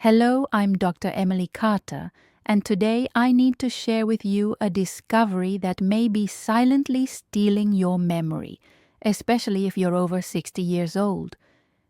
Hello, I'm Dr. Emily Carter, and today I need to share with you a discovery that may be silently stealing your memory, especially if you're over 60 years old.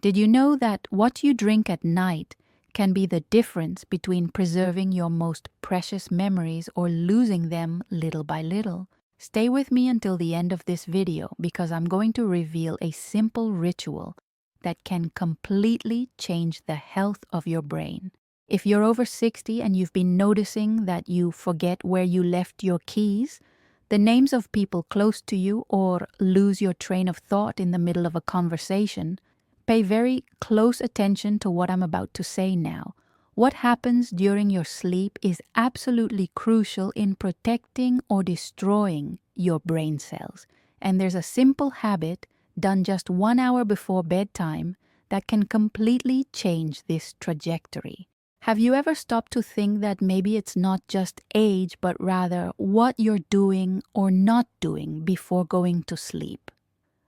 Did you know that what you drink at night can be the difference between preserving your most precious memories or losing them little by little? Stay with me until the end of this video because I'm going to reveal a simple ritual that can completely change the health of your brain. If you're over 60 and you've been noticing that you forget where you left your keys, the names of people close to you, or lose your train of thought in the middle of a conversation, pay very close attention to what I'm about to say now. What happens during your sleep is absolutely crucial in protecting or destroying your brain cells. And there's a simple habit done just 1 hour before bedtime that can completely change this trajectory. Have you ever stopped to think that maybe it's not just age, but rather what you're doing or not doing before going to sleep?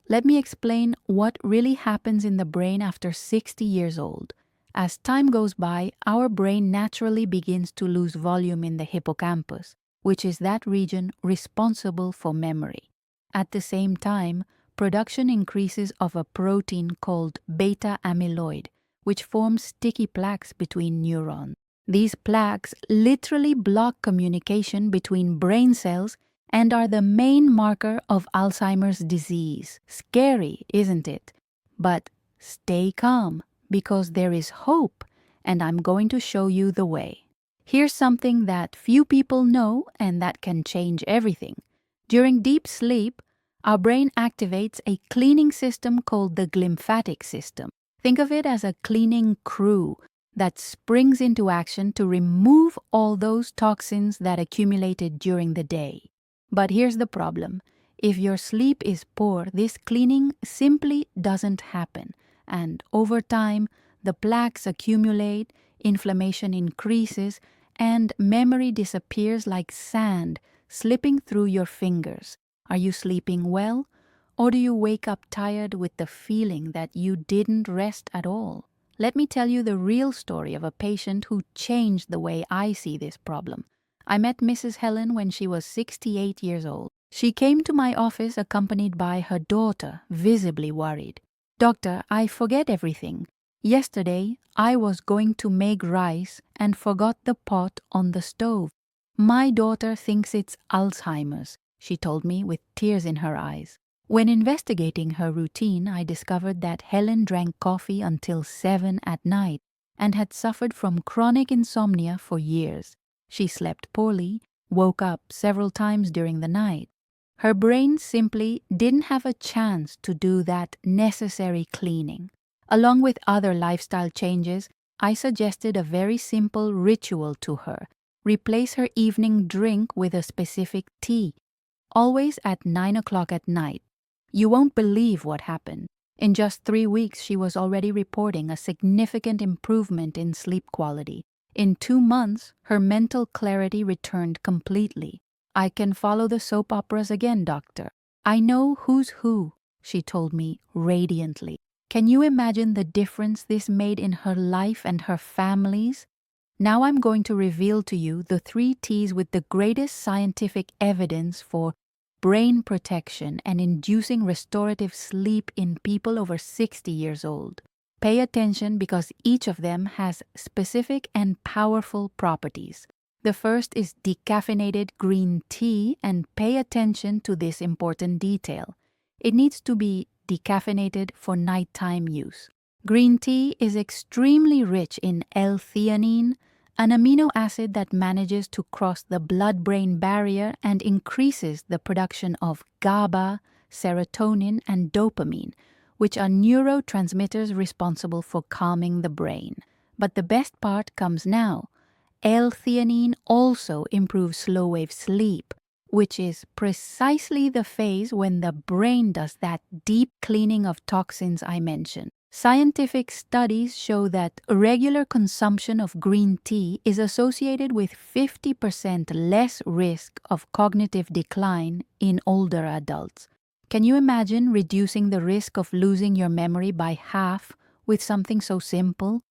Let me explain what really happens in the brain after 60 years old. As time goes by, our brain naturally begins to lose volume in the hippocampus, which is that region responsible for memory. At the same time, production increases of a protein called beta amyloid, which forms sticky plaques between neurons. These plaques literally block communication between brain cells and are the main marker of Alzheimer's disease. Scary, isn't it? But stay calm, because there is hope, and I'm going to show you the way. Here's something that few people know and that can change everything. During deep sleep, our brain activates a cleaning system called the glymphatic system. Think of it as a cleaning crew that springs into action to remove all those toxins that accumulated during the day. But here's the problem. If your sleep is poor, this cleaning simply doesn't happen. And over time, the plaques accumulate, inflammation increases, and memory disappears like sand slipping through your fingers. Are you sleeping well? Or do you wake up tired with the feeling that you didn't rest at all? Let me tell you the real story of a patient who changed the way I see this problem. I met Mrs. Helen when she was 68 years old. She came to my office accompanied by her daughter, visibly worried. "Doctor, I forget everything. Yesterday, I was going to make rice and forgot the pot on the stove. My daughter thinks it's Alzheimer's," she told me with tears in her eyes. When investigating her routine, I discovered that Helen drank coffee until 7 at night and had suffered from chronic insomnia for years. She slept poorly, woke up several times during the night. Her brain simply didn't have a chance to do that necessary cleaning. Along with other lifestyle changes, I suggested a very simple ritual to her. Replace her evening drink with a specific tea, always at 9 o'clock at night. You won't believe what happened. In just 3 weeks, she was already reporting a significant improvement in sleep quality. In 2 months, her mental clarity returned completely. "I can follow the soap operas again, doctor. I know who's who," she told me radiantly. Can you imagine the difference this made in her life and her family's? Now I'm going to reveal to you the 3 teas with the greatest scientific evidence for brain protection and inducing restorative sleep in people over 60 years old. Pay attention because each of them has specific and powerful properties. The first is decaffeinated green tea, and pay attention to this important detail. It needs to be decaffeinated for nighttime use. Green tea is extremely rich in L-theanine, an amino acid that manages to cross the blood-brain barrier and increases the production of GABA, serotonin, and dopamine, which are neurotransmitters responsible for calming the brain. But the best part comes now. L-theanine also improves slow-wave sleep, which is precisely the phase when the brain does that deep cleaning of toxins I mentioned. Scientific studies show that regular consumption of green tea is associated with 50% less risk of cognitive decline in older adults. Can you imagine reducing the risk of losing your memory by half with something so simple?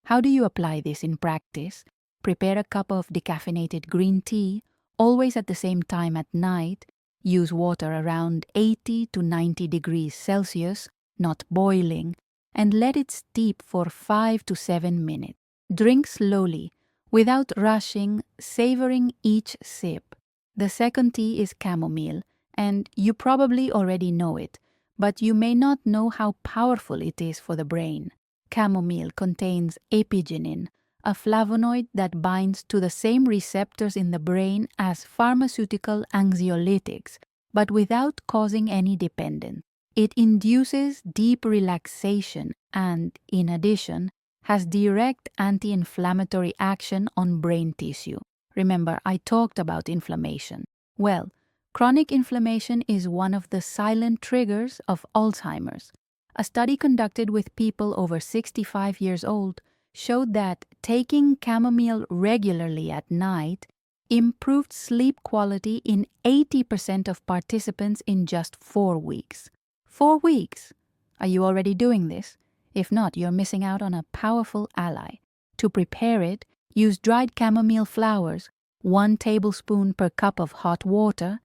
How do you apply this in practice? Prepare a cup of decaffeinated green tea, always at the same time at night. Use water around 80 to 90 degrees Celsius, not boiling, and let it steep for 5 to 7 minutes. Drink slowly, without rushing, savoring each sip. The second tea is chamomile, and you probably already know it, but you may not know how powerful it is for the brain. Chamomile contains apigenin, a flavonoid that binds to the same receptors in the brain as pharmaceutical anxiolytics, but without causing any dependence. It induces deep relaxation and, in addition, has direct anti-inflammatory action on brain tissue. Remember, I talked about inflammation. Well, chronic inflammation is one of the silent triggers of Alzheimer's. A study conducted with people over 65 years old showed that taking chamomile regularly at night improved sleep quality in 80% of participants in just 4 weeks. 4 weeks? Are you already doing this? If not, you're missing out on a powerful ally. To prepare it, use dried chamomile flowers, 1 tablespoon per cup of hot water.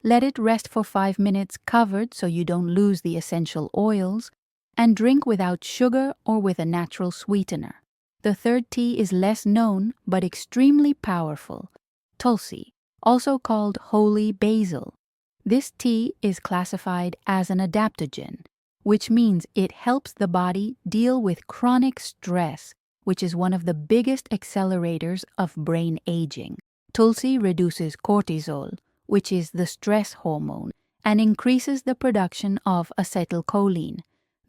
Let it rest for 5 minutes covered so you don't lose the essential oils, and drink without sugar or with a natural sweetener. The third tea is less known but extremely powerful. Tulsi, also called holy basil. This tea is classified as an adaptogen, which means it helps the body deal with chronic stress, which is one of the biggest accelerators of brain aging. Tulsi reduces cortisol, which is the stress hormone, and increases the production of acetylcholine,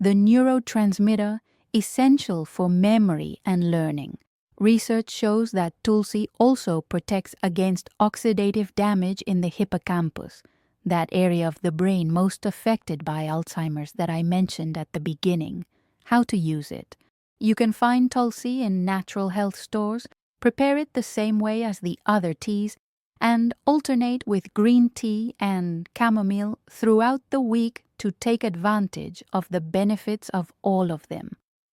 the neurotransmitter essential for memory and learning. Research shows that tulsi also protects against oxidative damage in the hippocampus, that area of the brain most affected by Alzheimer's that I mentioned at the beginning. How to use it. You can find tulsi in natural health stores. Prepare it the same way as the other teas, and alternate with green tea and chamomile throughout the week to take advantage of the benefits of all of them.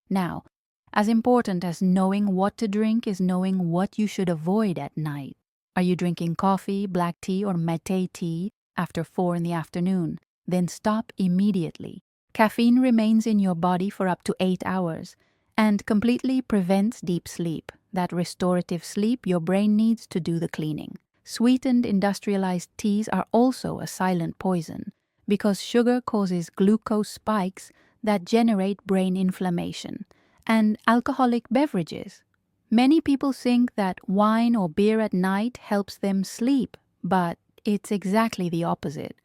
Now, as important as knowing what to drink is knowing what you should avoid at night. Are you drinking coffee, black tea, or mate tea after 4 in the afternoon? Then stop immediately. Caffeine remains in your body for up to 8 hours and completely prevents deep sleep, that restorative sleep your brain needs to do the cleaning. Sweetened industrialized teas are also a silent poison because sugar causes glucose spikes that generate brain inflammation. And alcoholic beverages. Many people think that wine or beer at night helps them sleep, but it's exactly the opposite.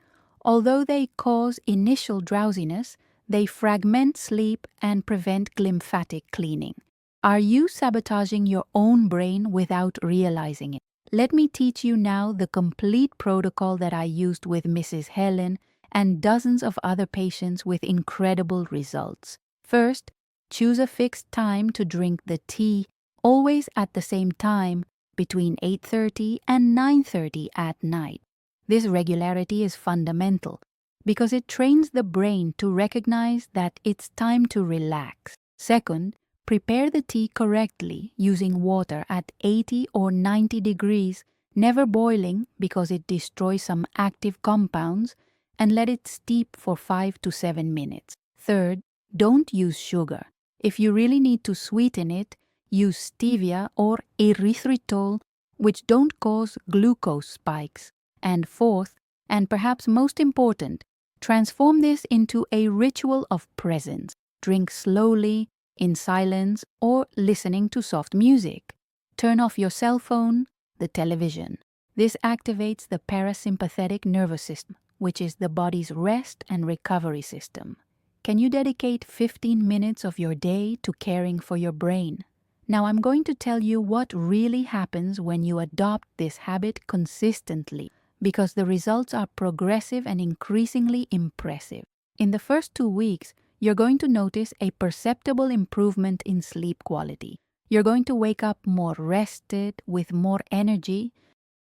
Although they cause initial drowsiness, they fragment sleep and prevent glymphatic cleaning. Are you sabotaging your own brain without realizing it? Let me teach you now the complete protocol that I used with Mrs. Helen and dozens of other patients with incredible results. First, choose a fixed time to drink the tea, always at the same time, between 8:30 and 9:30 at night. This regularity is fundamental because it trains the brain to recognize that it's time to relax. Second, prepare the tea correctly using water at 80 or 90 degrees, never boiling because it destroys some active compounds, and let it steep for 5 to 7 minutes. Third, don't use sugar. If you really need to sweeten it, use stevia or erythritol, which don't cause glucose spikes. And fourth, and perhaps most important, transform this into a ritual of presence. Drink slowly, in silence, or listening to soft music. Turn off your cell phone, the television. This activates the parasympathetic nervous system, which is the body's rest and recovery system. Can you dedicate 15 minutes of your day to caring for your brain? Now I'm going to tell you what really happens when you adopt this habit consistently, because the results are progressive and increasingly impressive. In the first 2 weeks, you're going to notice a perceptible improvement in sleep quality. You're going to wake up more rested, with more energy.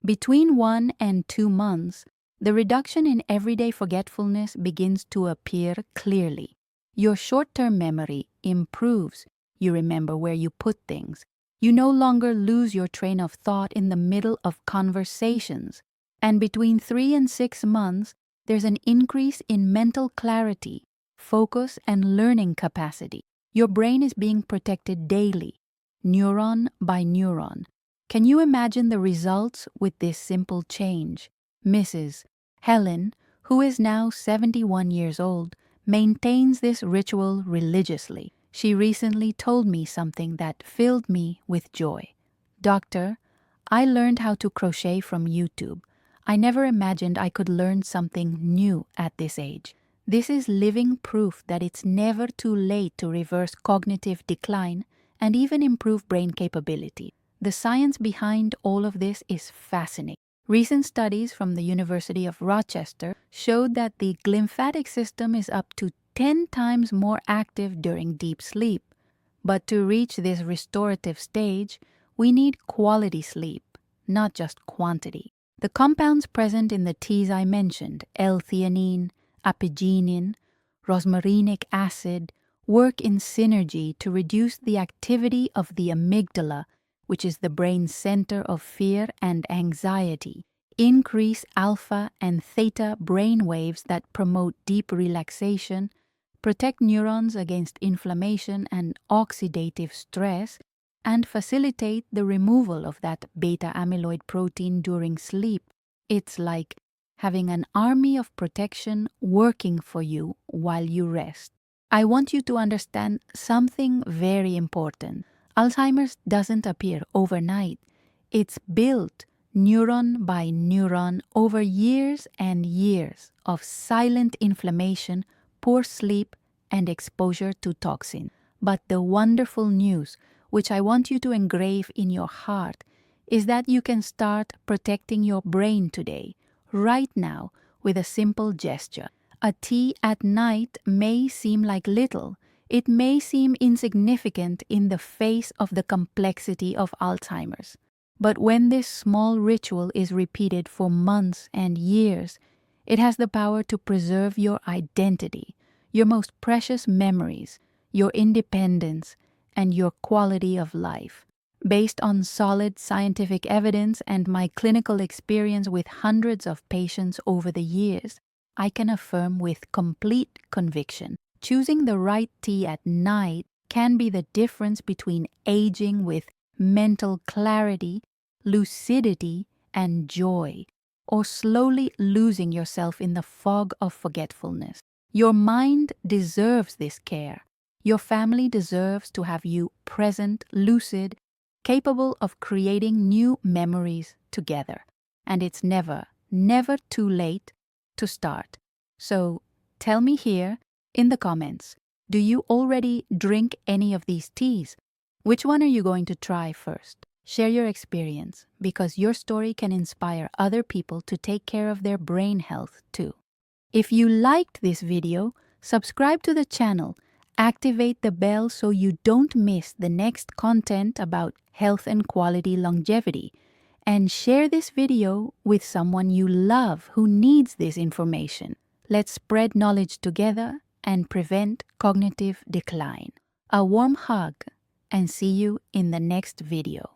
Between 1 and 2 months, the reduction in everyday forgetfulness begins to appear clearly. Your short-term memory improves. You remember where you put things. You no longer lose your train of thought in the middle of conversations. And between 3 and 6 months, there's an increase in mental clarity, focus, and learning capacity. Your brain is being protected daily, neuron by neuron. Can you imagine the results with this simple change? Mrs. Helen, who is now 71 years old, maintains this ritual religiously. She recently told me something that filled me with joy. Doctor, I learned how to crochet from YouTube. I never imagined I could learn something new at this age. This is living proof that it's never too late to reverse cognitive decline and even improve brain capability. The science behind all of this is fascinating. Recent studies from the University of Rochester showed that the glymphatic system is up to 10 times more active during deep sleep. But to reach this restorative stage, we need quality sleep, not just quantity. The compounds present in the teas I mentioned, L-theanine, apigenin, rosmarinic acid, work in synergy to reduce the activity of the amygdala, which is the brain's center of fear and anxiety, increase alpha and theta brain waves that promote deep relaxation, protect neurons against inflammation and oxidative stress, and facilitate the removal of that beta amyloid protein during sleep. It's like having an army of protection working for you while you rest. I want you to understand something very important. Alzheimer's doesn't appear overnight. It's built neuron by neuron over years and years of silent inflammation, poor sleep, and exposure to toxins. But the wonderful news, which I want you to engrave in your heart, is that you can start protecting your brain today, right now, with a simple gesture. A tea at night may seem like little. It may seem insignificant in the face of the complexity of Alzheimer's. But when this small ritual is repeated for months and years, it has the power to preserve your identity, your most precious memories, your independence, and your quality of life. Based on solid scientific evidence and my clinical experience with hundreds of patients over the years, I can affirm with complete conviction, choosing the right tea at night can be the difference between aging with mental clarity, lucidity, and joy, or slowly losing yourself in the fog of forgetfulness. Your mind deserves this care. Your family deserves to have you present, lucid, capable of creating new memories together. And it's never, never too late to start. So tell me here in the comments, do you already drink any of these teas? Which one are you going to try first? Share your experience, because your story can inspire other people to take care of their brain health too. If you liked this video, subscribe to the channel, activate the bell so you don't miss the next content about health and quality longevity, and share this video with someone you love who needs this information. Let's spread knowledge together and prevent cognitive decline. A warm hug, and see you in the next video.